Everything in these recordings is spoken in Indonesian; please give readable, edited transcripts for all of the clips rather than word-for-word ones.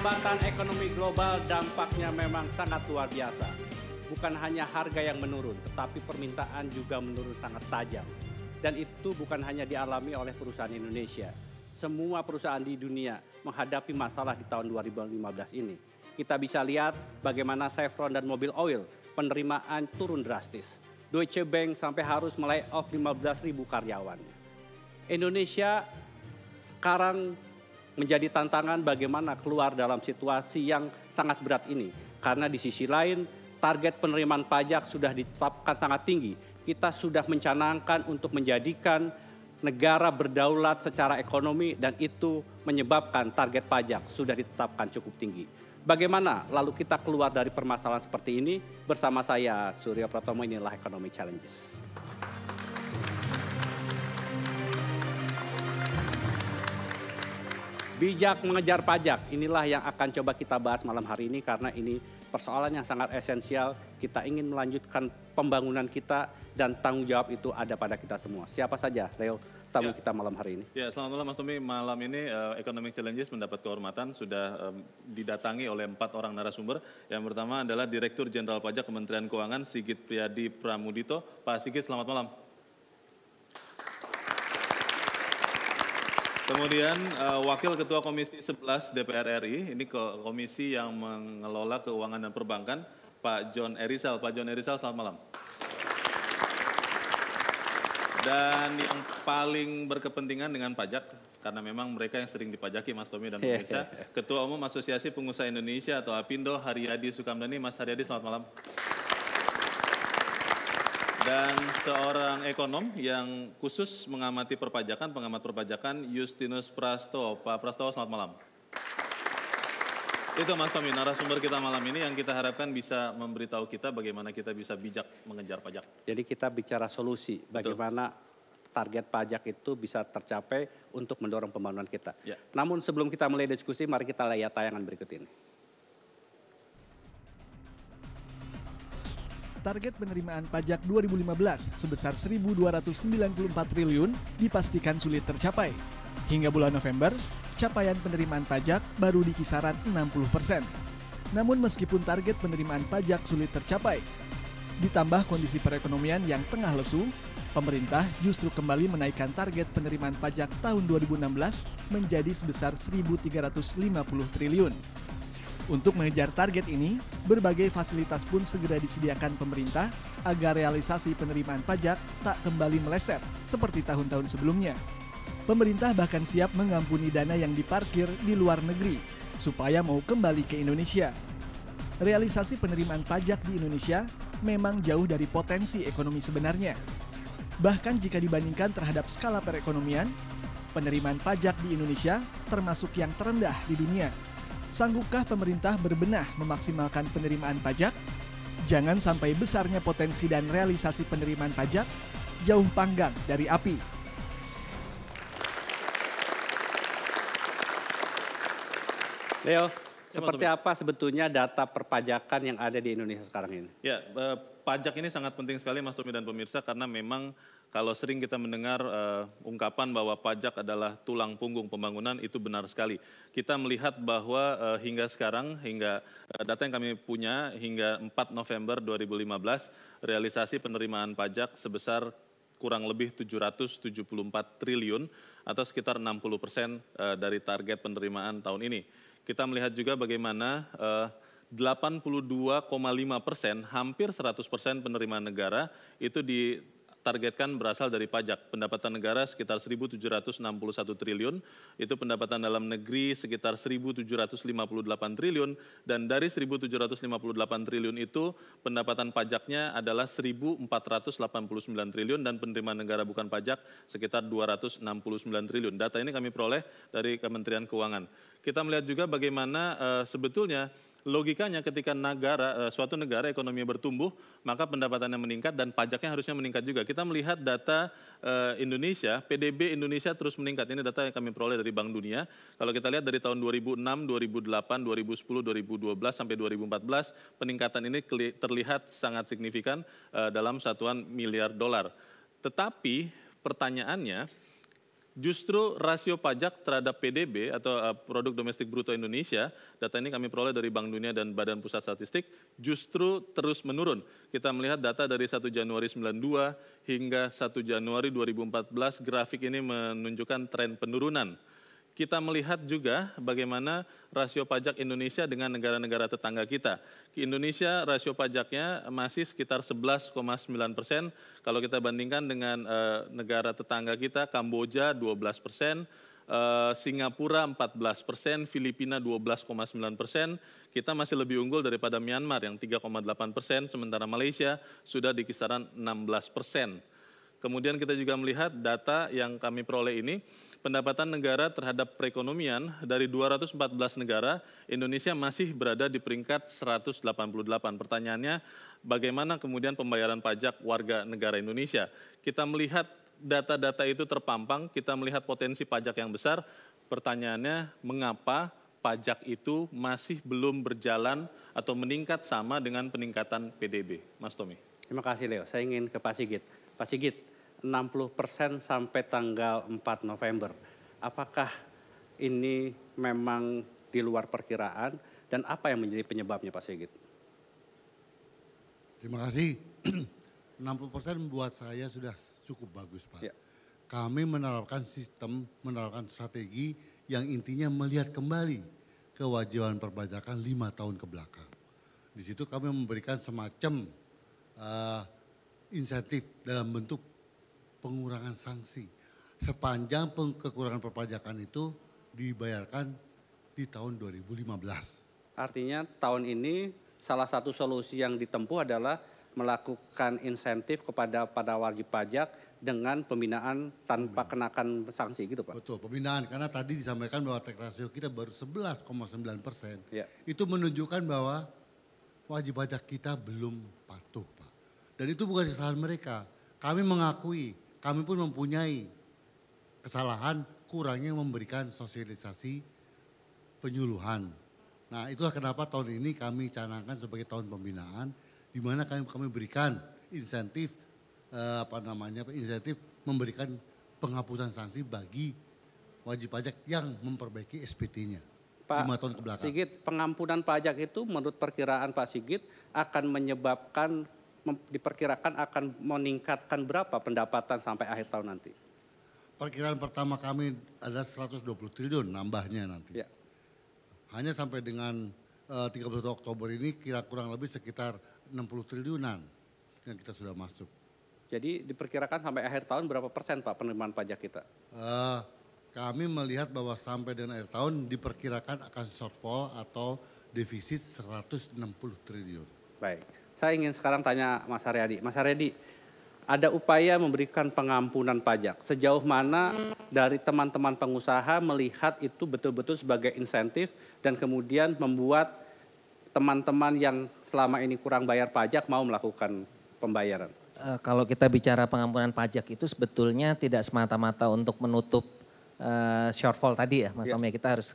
Perlambatan ekonomi global dampaknya memang sangat luar biasa. Bukan hanya harga yang menurun, tetapi permintaan juga menurun sangat tajam. Dan itu bukan hanya dialami oleh perusahaan Indonesia. Semua perusahaan di dunia menghadapi masalah di tahun 2015 ini. Kita bisa lihat bagaimana Chevron dan Mobil Oil penerimaan turun drastis. Deutsche Bank sampai harus melay-off 15.000 karyawan. Indonesia sekarang menjadi tantangan bagaimana keluar dalam situasi yang sangat berat ini. Karena di sisi lain, target penerimaan pajak sudah ditetapkan sangat tinggi. Kita sudah mencanangkan untuk menjadikan negara berdaulat secara ekonomi dan itu menyebabkan target pajak sudah ditetapkan cukup tinggi. Bagaimana lalu kita keluar dari permasalahan seperti ini? Bersama saya, Suryo Pratomo, inilah Economic Challenges. Bijak mengejar pajak, inilah yang akan coba kita bahas malam hari ini karena ini persoalan yang sangat esensial. Kita ingin melanjutkan pembangunan kita dan tanggung jawab itu ada pada kita semua. Siapa saja, Leo, tamu kita malam hari ini? Ya, selamat malam Mas Tommy. Malam ini Economic Challenges mendapat kehormatan sudah didatangi oleh 4 orang narasumber. Yang pertama adalah Direktur Jenderal Pajak Kementerian Keuangan Sigit Priadi Pramudito. Pak Sigit, selamat malam. Kemudian Wakil Ketua Komisi 11 DPR RI, ini komisi yang mengelola keuangan dan perbankan, Pak John Erisal. Pak John Erisal, selamat malam. Dan yang paling berkepentingan dengan pajak, karena memang mereka yang sering dipajaki, Mas Tommy dan pemirsa, Ketua Umum Asosiasi Pengusaha Indonesia atau APindo, Haryadi Sukamdhani. Mas Haryadi, selamat malam. Dan seorang ekonom yang khusus mengamati perpajakan, pengamat perpajakan, Justinus Prastowo. Pak Prastowo, selamat malam. Itu Mas Tommy, narasumber kita malam ini yang kita harapkan bisa memberitahu kita bagaimana kita bisa bijak mengejar pajak. Jadi kita bicara solusi, bagaimana target pajak itu bisa tercapai untuk mendorong pembangunan kita. Ya. Namun sebelum kita mulai diskusi, mari kita lihat tayangan berikut ini. Target penerimaan pajak 2015 sebesar 1.294 triliun dipastikan sulit tercapai. Hingga bulan November, capaian penerimaan pajak baru di kisaran 60%. Namun meskipun target penerimaan pajak sulit tercapai, ditambah kondisi perekonomian yang tengah lesu, pemerintah justru kembali menaikkan target penerimaan pajak tahun 2016 menjadi sebesar 1.350 triliun. Untuk mengejar target ini, berbagai fasilitas pun segera disediakan pemerintah agar realisasi penerimaan pajak tak kembali meleset seperti tahun-tahun sebelumnya. Pemerintah bahkan siap mengampuni dana yang diparkir di luar negeri supaya mau kembali ke Indonesia. Realisasi penerimaan pajak di Indonesia memang jauh dari potensi ekonomi sebenarnya. Bahkan jika dibandingkan terhadap skala perekonomian, penerimaan pajak di Indonesia termasuk yang terendah di dunia. Sanggupkah pemerintah berbenah memaksimalkan penerimaan pajak? Jangan sampai besarnya potensi dan realisasi penerimaan pajak jauh panggang dari api. Leo, seperti apa sebetulnya data perpajakan yang ada di Indonesia sekarang ini? Ya, pajak ini sangat penting sekali Mas Tommy dan pemirsa karena memang kalau sering kita mendengar ungkapan bahwa pajak adalah tulang punggung pembangunan, itu benar sekali. Kita melihat bahwa hingga sekarang, hingga data yang kami punya hingga 4 November 2015, realisasi penerimaan pajak sebesar kurang lebih 774 triliun atau sekitar 60% dari target penerimaan tahun ini. Kita melihat juga bagaimana 82,5%, hampir 100% penerimaan negara itu ditargetkan berasal dari pajak. Pendapatan negara sekitar 1.761 triliun, itu pendapatan dalam negeri sekitar 1.758 triliun, dan dari 1.758 triliun itu pendapatan pajaknya adalah 1.489 triliun dan penerimaan negara bukan pajak sekitar 269 triliun. Data ini kami peroleh dari Kementerian Keuangan. Kita melihat juga bagaimana sebetulnya logikanya ketika suatu negara ekonominya bertumbuh, maka pendapatannya meningkat dan pajaknya harusnya meningkat juga. Kita melihat data Indonesia, PDB Indonesia terus meningkat. Ini data yang kami peroleh dari Bank Dunia. Kalau kita lihat dari tahun 2006, 2008, 2010, 2012 sampai 2014, peningkatan ini terlihat sangat signifikan dalam satuan miliar dolar. Tetapi pertanyaannya, Justru rasio pajak terhadap PDB atau produk domestik bruto Indonesia, data ini kami peroleh dari Bank Dunia dan Badan Pusat Statistik, justru terus menurun. Kita melihat data dari 1 Januari 92 hingga 1 Januari 2014, grafik ini menunjukkan tren penurunan. Kita melihat juga bagaimana rasio pajak Indonesia dengan negara-negara tetangga kita. Di Indonesia rasio pajaknya masih sekitar 11,9%. Kalau kita bandingkan dengan negara tetangga kita, Kamboja 12%, Singapura 14%, Filipina 12,9%. Kita masih lebih unggul daripada Myanmar yang 3,8%, sementara Malaysia sudah di kisaran 16%. Kemudian kita juga melihat data yang kami peroleh ini, pendapatan negara terhadap perekonomian dari 214 negara, Indonesia masih berada di peringkat 188. Pertanyaannya, bagaimana kemudian pembayaran pajak warga negara Indonesia? Kita melihat data-data itu terpampang, kita melihat potensi pajak yang besar. Pertanyaannya, mengapa pajak itu masih belum berjalan atau meningkat sama dengan peningkatan PDB? Mas Tommy. Terima kasih Leo, saya ingin ke Pak Sigit. Pak Sigit, 60% sampai tanggal 4 November. Apakah ini memang di luar perkiraan dan apa yang menjadi penyebabnya Pak Sigit? Terima kasih. 60% buat saya sudah cukup bagus Pak. Ya. Kami menerapkan sistem, menerapkan strategi yang intinya melihat kembali kewajiban perpajakan 5 tahun ke belakang. Di situ kami memberikan semacam insentif dalam bentuk pengurangan sanksi. Sepanjang kekurangan perpajakan itu dibayarkan di tahun 2015. Artinya tahun ini salah satu solusi yang ditempuh adalah melakukan insentif kepada wajib pajak dengan pembinaan tanpa kenakan sanksi gitu Pak? Betul, pembinaan. Karena tadi disampaikan bahwa tax ratio kita baru 11,9%. Ya. Itu menunjukkan bahwa wajib pajak kita belum patuh Pak. Dan itu bukan kesalahan mereka. Kami mengakui, kami pun mempunyai kesalahan kurangnya memberikan sosialisasi penyuluhan. Nah itulah kenapa tahun ini kami canangkan sebagai tahun pembinaan, di mana kami berikan insentif, insentif memberikan penghapusan sanksi bagi wajib pajak yang memperbaiki SPT-nya. Pak 5 tahun ke belakang. Sigit, pengampunan pajak itu menurut perkiraan Pak Sigit akan menyebabkan, diperkirakan akan meningkatkan berapa pendapatan sampai akhir tahun nanti? Perkiraan pertama kami adalah 120 triliun nambahnya nanti. Ya. Hanya sampai dengan 31 Oktober ini kira kurang lebih sekitar 60 triliunan yang kita sudah masuk. Jadi diperkirakan sampai akhir tahun berapa persen Pak penerimaan pajak kita? Kami melihat bahwa sampai dengan akhir tahun diperkirakan akan shortfall atau defisit 160 triliun. Baik, saya ingin sekarang tanya Mas Haryadi. Mas Haryadi, ada upaya memberikan pengampunan pajak. Sejauh mana dari teman-teman pengusaha melihat itu betul-betul sebagai insentif dan kemudian membuat teman-teman yang selama ini kurang bayar pajak mau melakukan pembayaran? Kalau kita bicara pengampunan pajak itu sebetulnya tidak semata-mata untuk menutup shortfall tadi ya Mas Tommy. Kita harus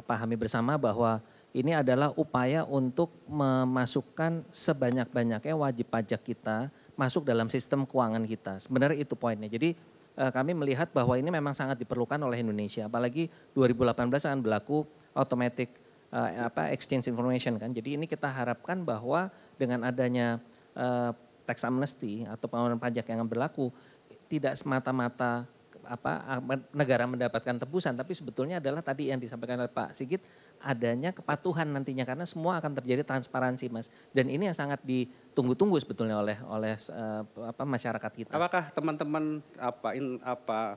pahami bersama bahwa ini adalah upaya untuk memasukkan sebanyak-banyaknya wajib pajak kita masuk dalam sistem keuangan kita. Sebenarnya itu poinnya. Jadi kami melihat bahwa ini memang sangat diperlukan oleh Indonesia. Apalagi 2018 akan berlaku automatic exchange information kan. Jadi ini kita harapkan bahwa dengan adanya tax amnesty atau pengampunan pajak yang berlaku tidak semata-mata negara mendapatkan tebusan, tapi sebetulnya adalah tadi yang disampaikan oleh Pak Sigit, adanya kepatuhan nantinya karena semua akan terjadi transparansi Mas. Dan ini yang sangat ditunggu-tunggu sebetulnya oleh masyarakat kita. Apakah teman-teman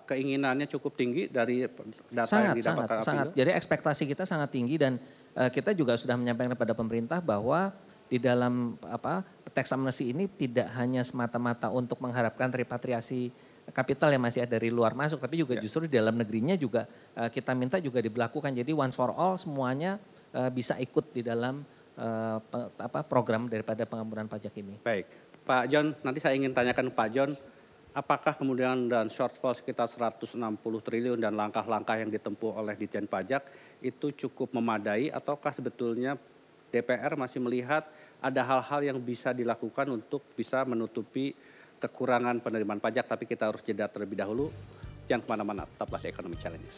keinginannya cukup tinggi dari data yang didapatkan? Sangat. Jadi ekspektasi kita sangat tinggi dan kita juga sudah menyampaikan kepada pemerintah bahwa di dalam tax amnesty ini tidak hanya semata-mata untuk mengharapkan repatriasi kapital yang masih ada dari luar masuk, tapi juga justru di dalam negerinya juga kita minta juga diberlakukan. Jadi once for all semuanya bisa ikut di dalam program daripada pengampunan pajak ini. Baik, Pak John, nanti saya ingin tanyakan Pak John, apakah kemudian dan shortfall sekitar 160 triliun dan langkah-langkah yang ditempuh oleh Ditjen Pajak itu cukup memadai ataukah sebetulnya DPR masih melihat ada hal-hal yang bisa dilakukan untuk bisa menutupi kekurangan penerimaan pajak, tapi kita harus jeda terlebih dahulu. Jangan kemana-mana, tetaplah di Economic Challenges.